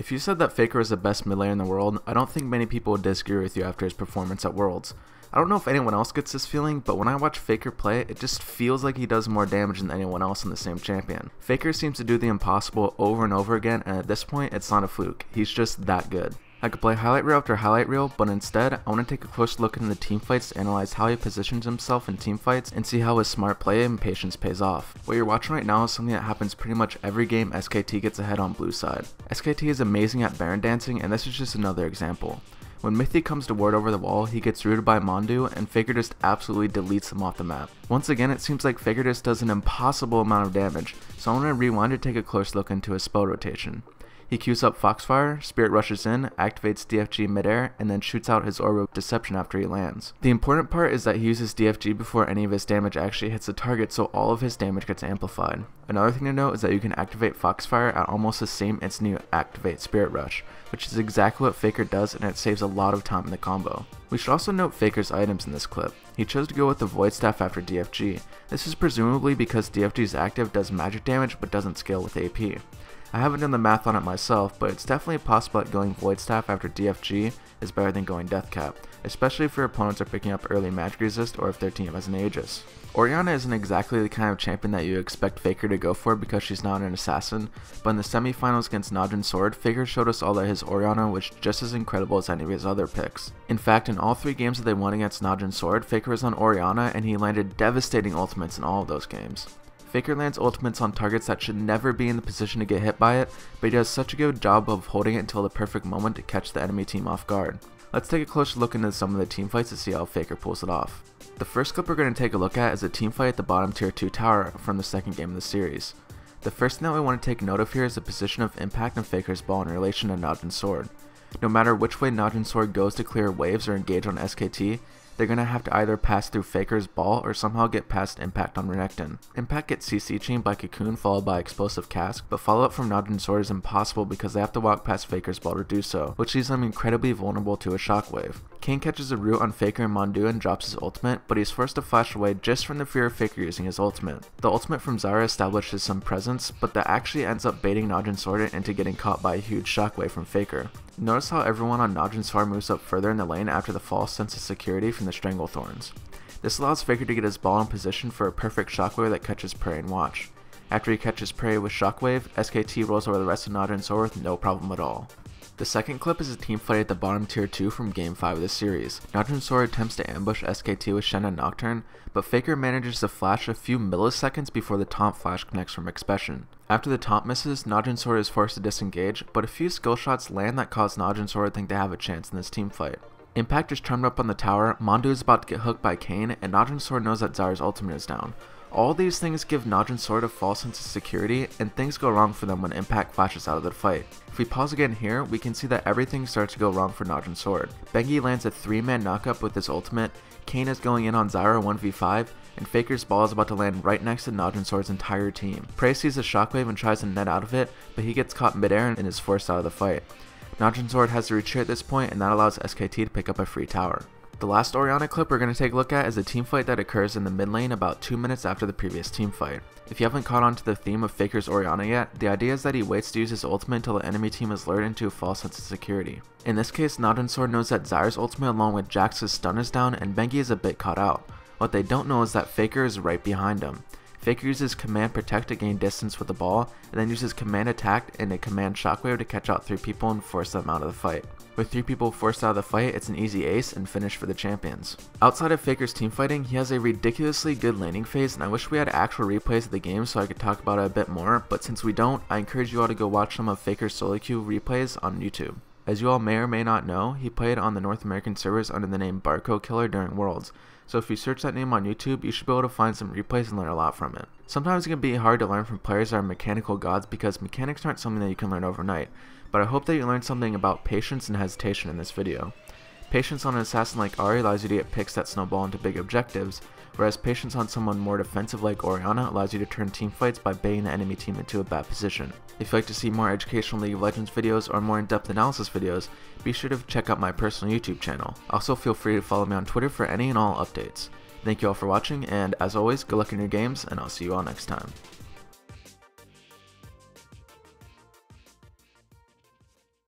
If you said that Faker is the best mid laner in the world, I don't think many people would disagree with you after his performance at Worlds. I don't know if anyone else gets this feeling, but when I watch Faker play, it just feels like he does more damage than anyone else in the same champion. Faker seems to do the impossible over and over again, and at this point, it's not a fluke. He's just that good. I could play highlight reel after highlight reel, but instead, I want to take a close look into the teamfights to analyze how he positions himself in teamfights and see how his smart play and patience pays off. What you're watching right now is something that happens pretty much every game SKT gets ahead on blue side. SKT is amazing at Baron dancing, and this is just another example. When Mithy comes to ward over the wall, he gets rooted by Mondu, and Faker just absolutely deletes him off the map. Once again, it seems like Faker just does an impossible amount of damage, so I want to rewind to take a close look into his spell rotation. He queues up Foxfire, Spirit rushes in, activates DFG midair, and then shoots out his Orb of Deception after he lands. The important part is that he uses DFG before any of his damage actually hits the target, so all of his damage gets amplified. Another thing to note is that you can activate Foxfire at almost the same instant you activate Spirit Rush, which is exactly what Faker does, and it saves a lot of time in the combo. We should also note Faker's items in this clip. He chose to go with the Void Staff after DFG. This is presumably because DFG's active does magic damage but doesn't scale with AP. I haven't done the math on it myself, but it's definitely possible that going Void Staff after DFG is better than going Death Cap, especially if your opponents are picking up early magic resist or if their team has an Aegis. Orianna isn't exactly the kind of champion that you expect Faker to go for because she's not an assassin, but in the semifinals against Najin Sword, Faker showed us all that his Orianna was just as incredible as any of his other picks. In fact, in all 3 games that they won against Najin Sword, Faker was on Orianna and he landed devastating ultimates in all of those games. Faker lands ultimates on targets that should never be in the position to get hit by it, but he does such a good job of holding it until the perfect moment to catch the enemy team off guard. Let's take a closer look into some of the teamfights to see how Faker pulls it off. The first clip we're going to take a look at is a teamfight at the bottom tier 2 tower from the second game of the series. The first thing that we want to take note of here is the position of impact of Faker's ball in relation to Najin Sword. No matter which way Najin Sword goes to clear waves or engage on SKT, they're going to have to either pass through Faker's ball or somehow get past Impact on Renekton. Impact gets CC chained by Cocoon followed by Explosive Cask, but follow up from Najin Sword is impossible because they have to walk past Faker's ball to do so, which leaves them incredibly vulnerable to a shockwave. Kayn catches a root on Faker and Mondu and drops his ultimate, but he's forced to flash away just from the fear of Faker using his ultimate. The ultimate from Zarya establishes some presence, but that actually ends up baiting Najin Sword into getting caught by a huge shockwave from Faker. Notice how everyone on Najin Sword moves up further in the lane after the false sense of security from the Stranglethorns. This allows Faker to get his ball in position for a perfect shockwave that catches prey and watch. After he catches prey with shockwave, SKT rolls over the rest of Najin Sword with no problem at all. The second clip is a team fight at the bottom tier 2 from game 5 of the series. Najin Sword attempts to ambush SKT with Shen and Nocturne, but Faker manages to flash a few milliseconds before the taunt flash connects from Expression. After the taunt misses, Najin Sword is forced to disengage, but a few skill shots land that cause Najin Sword to think they have a chance in this team fight. Impact is turned up on the tower, Mondu is about to get hooked by Kayn, and Najin Sword knows that Zarya's ultimate is down. All these things give Najin Sword a false sense of security, and things go wrong for them when Impact flashes out of the fight. If we pause again here, we can see that everything starts to go wrong for Najin Sword. Bengi lands a 3-man knockup with his ultimate, Kayn is going in on Zarya 1v5, and Faker's ball is about to land right next to Najin Sword's entire team. Prey sees the shockwave and tries to net out of it, but he gets caught midair and is forced out of the fight. Najin Sword has to retreat at this point, and that allows SKT to pick up a free tower. The last Orianna clip we're going to take a look at is a teamfight that occurs in the mid lane about 2 minutes after the previous teamfight. If you haven't caught on to the theme of Faker's Orianna yet, the idea is that he waits to use his ultimate until the enemy team is lured into a false sense of security. In this case, Najin Sword knows that Zarya's ultimate along with Jax's stun is down and Bengi is a bit caught out. What they don't know is that Faker is right behind him. Faker uses Command Protect to gain distance with the ball, and then uses Command Attack and a Command Shockwave to catch out 3 people and force them out of the fight. With 3 people forced out of the fight, it's an easy ace and finish for the champions. Outside of Faker's teamfighting, he has a ridiculously good laning phase, and I wish we had actual replays of the game so I could talk about it a bit more, but since we don't, I encourage you all to go watch some of Faker's solo queue replays on YouTube. As you all may or may not know, he played on the North American servers under the name Barco Killer during Worlds, so if you search that name on YouTube, you should be able to find some replays and learn a lot from it. Sometimes it can be hard to learn from players that are mechanical gods because mechanics aren't something that you can learn overnight, but I hope that you learned something about patience and hesitation in this video. Patience on an assassin like Ahri allows you to get picks that snowball into big objectives, whereas patience on someone more defensive like Orianna allows you to turn teamfights by baiting the enemy team into a bad position. If you'd like to see more educational League of Legends videos or more in-depth analysis videos, be sure to check out my personal YouTube channel. Also feel free to follow me on Twitter for any and all updates. Thank you all for watching, and as always, good luck in your games, and I'll see you all next time.